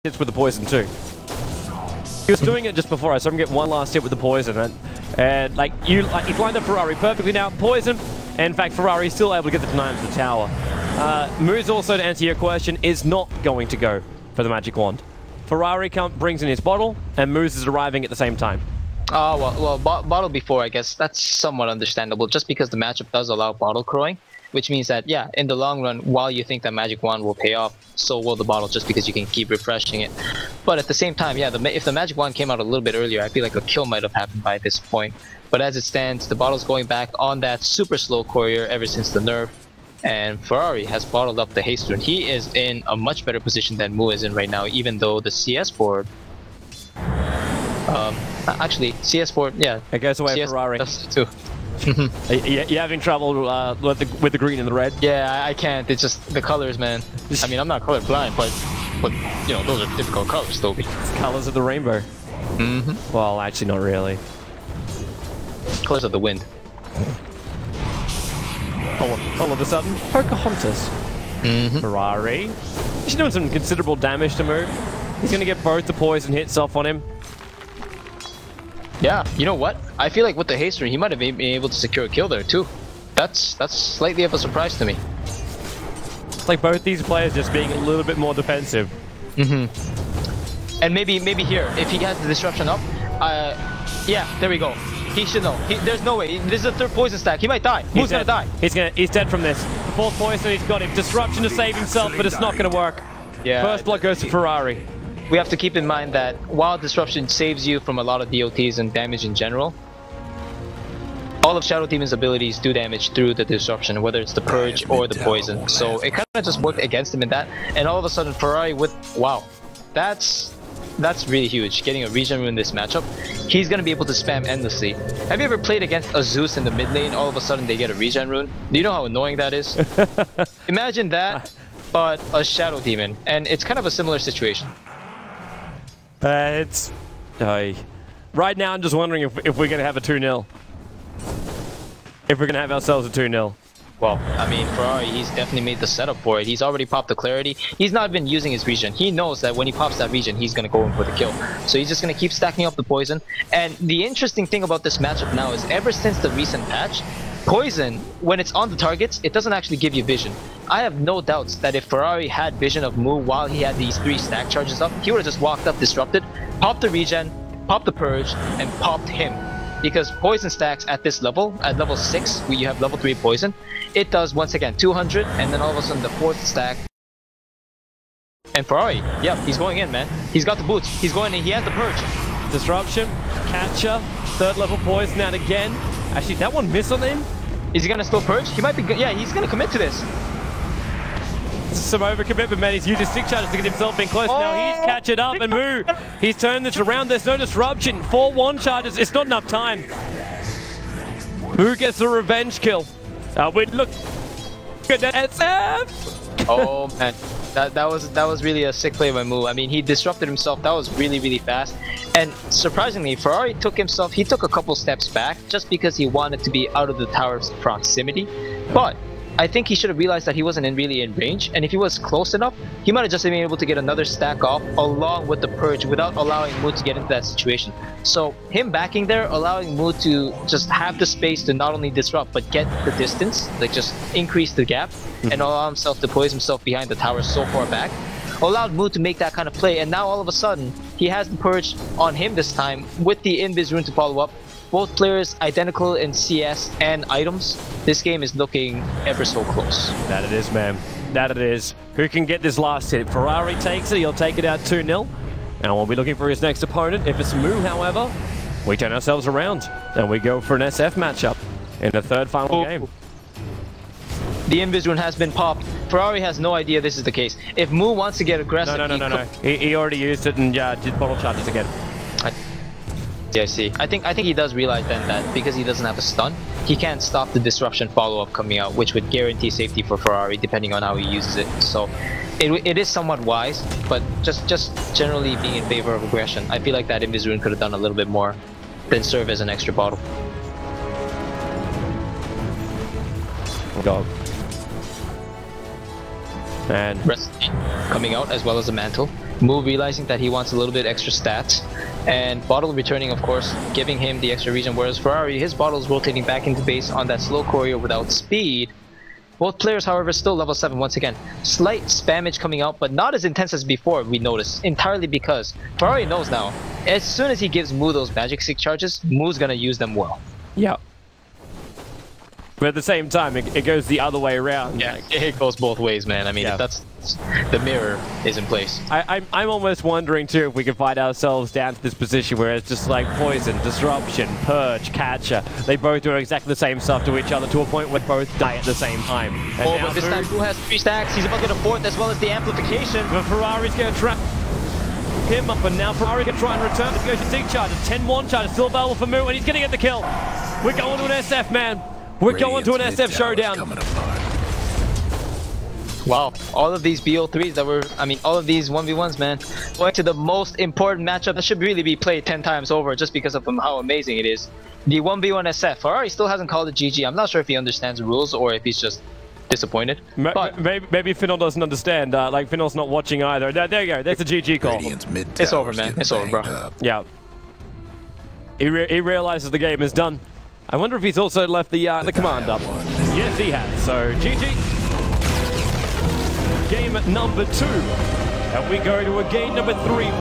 hits with the poison too. He was doing it just before. I saw him get one last hit with the poison, and like he's lined up Ferrari perfectly now. Poison, and in fact, Ferrari is still able to get the deny to the tower. Moose also, to answer your question, is not going to go for the magic wand. Ferrari brings in his bottle, and Moose is arriving at the same time. Well, bottle before, I guess that's somewhat understandable, just because the matchup does allow bottle crowing, which means that, yeah, in the long run, while you think that magic wand will pay off, so will the bottle, just because you can keep refreshing it. But at the same time, yeah, if the magic wand came out a little bit earlier, I feel like a kill might have happened by this point. But as it stands, the bottle's going back on that super slow courier ever since the nerf, and Ferrari has bottled up the haste rune. He is in a much better position than Mu is in right now, even though the CS board... actually, CS board, yeah. It goes away CS Ferrari. does too. You're having trouble with the green and the red? Yeah, I can't. It's just the colors, man. I mean, I'm not colorblind, but you know, those are difficult colors, Toby. It's colors of the rainbow. Well, actually, not really. Colors of the wind. All of a sudden, Pocahontas. Ferrari. He's doing some considerable damage to Mu. He's going to get both the poison hits off on him. Yeah, you know what? I feel like with the haste rune, he might have been able to secure a kill there too. That's slightly of a surprise to me. It's like both these players just being a little bit more defensive. And maybe here, if he has the disruption up, yeah, there we go. He should know. There's no way. This is a third poison stack. He might die. Who's gonna die? He's dead from this. The fourth poison, he's got him. Disruption to save himself, but it's not gonna work. Yeah. First blood goes to Ferrari. We have to keep in mind that while disruption saves you from a lot of DOTs and damage in general, all of Shadow Demon's abilities do damage through the disruption, whether it's the purge or the poison. So it kind of just worked against him in that. And all of a sudden, Ferrari with that's really huge. Getting a regen rune in this matchup, he's gonna be able to spam endlessly. Have you ever played against a Zeus in the mid lane? All of a sudden, they get a regen rune. Do you know how annoying that is? Imagine that, but a Shadow Demon, and it's kind of a similar situation. Right now, I'm just wondering if we're going to have a 2-0. If we're going to have ourselves a 2-0. Well, I mean, Ferrari, he's definitely made the setup for it. He's already popped the clarity. He's not been using his regen. He knows that when he pops that regen, he's going to go in for the kill. So he's just going to keep stacking up the poison. And the interesting thing about this matchup now is ever since the recent patch, poison, when it's on the targets, it doesn't actually give you vision. I have no doubts that if Ferrari had vision of Mu while he had these 3 stack charges up, he would have just walked up, disrupted, popped the regen, popped the purge, and popped him. Because poison stacks at this level, at level 6, where you have level 3 poison, it does once again 200, and then all of a sudden the 4th stack. And Ferrari, yep, he's going in, man. He's got the boots, he's going in, he has the purge. Disruption, catcher, 3rd level poison out again. Actually, that one missed on him. Is he gonna still purge? He might be, yeah, he's gonna commit to this. This is some overcommitment, man. He's used his 6 charges to get himself in close. Now he's catching up, and Mu, he's turned this around. There's no disruption. 4 1 charges. It's not enough time. Mu gets the revenge kill. We look at that SF. Oh man, that was really a sick play by Mu. I mean, he disrupted himself. That was really fast. And surprisingly, Ferrari took a couple steps back just because he wanted to be out of the tower's proximity. But I think he should have realized that he wasn't really in range, and if he was close enough, he might have just been able to get another stack off along with the purge without allowing Mu to get into that situation. So him backing there, allowing Mu to just have the space to not only disrupt but get the distance, like just increase the gap, and allow himself to poise himself behind the tower so far back, allowed Mu to make that kind of play. And now all of a sudden, he has the purge on him this time with the invis rune to follow up. Both players identical in CS and items. This game is looking ever so close. That it is, man. That it is. Who can get this last hit? Ferrari takes it. He'll take it out 2-0. And we'll be looking for his next opponent. If it's Mu, however, we turn ourselves around and we go for an SF matchup in the 3rd final game. The invis rune has been popped. Ferrari has no idea this is the case. If Mu wants to get aggressive... No. He already used it and did bottle charges again. Yeah, I see. I think he does realize then that because he doesn't have a stun, he can't stop the disruption follow-up coming out, which would guarantee safety for Ferrari depending on how he uses it. So it is somewhat wise, but just generally being in favor of aggression. I feel like that invis rune could have done a little bit more than serve as an extra bottle. Go. And Rest coming out as well as a mantle. Mu realizing that he wants a little bit extra stats, and Bottle returning, of course, giving him the extra region, whereas Ferrari, his Bottle is rotating back into base on that slow courier without speed. Both players, however, still level 7 once again. Slight spammage coming out, but not as intense as before, we noticed. Entirely because Ferrari knows now, as soon as he gives Mu those Magic Stick charges, Mu's gonna use them well. Yeah. But at the same time, it goes the other way around. Yeah, it goes both ways, man. I mean, Yeah. that's the mirror is in place. I'm almost wondering too if we can find ourselves down to this position where it's just like Poison, Disruption, Purge, Catcher. They both do exactly the same stuff to each other to a point where both die at the same time. And Oh, now but this Mu- time Mu has 3 stacks. He's about to get a 4th as well as the amplification. But Ferrari's going to trap him up, and now Ferrari can try and return the Ghost Dig charge. 10-1 charge still available for Mu, and he's going to get the kill. We're going to an SF, man. We're going to an SF showdown. Wow, all of these BO3s that were, I mean, all of these 1v1s, man, going to the most important matchup that should really be played 10 times over just because of how amazing it is. The 1v1 SF. Ferrari still hasn't called it GG. I'm not sure if he understands the rules or if he's just disappointed. But Maybe Finnell doesn't understand. Like, Finnell's not watching either. There you go. There's a GG call. It's over, man. It's over, bro. Yeah. He realizes the game is done. I wonder if he's also left the command up. Yes, he has. So, GG. Game number 2. And we go to a game number 3.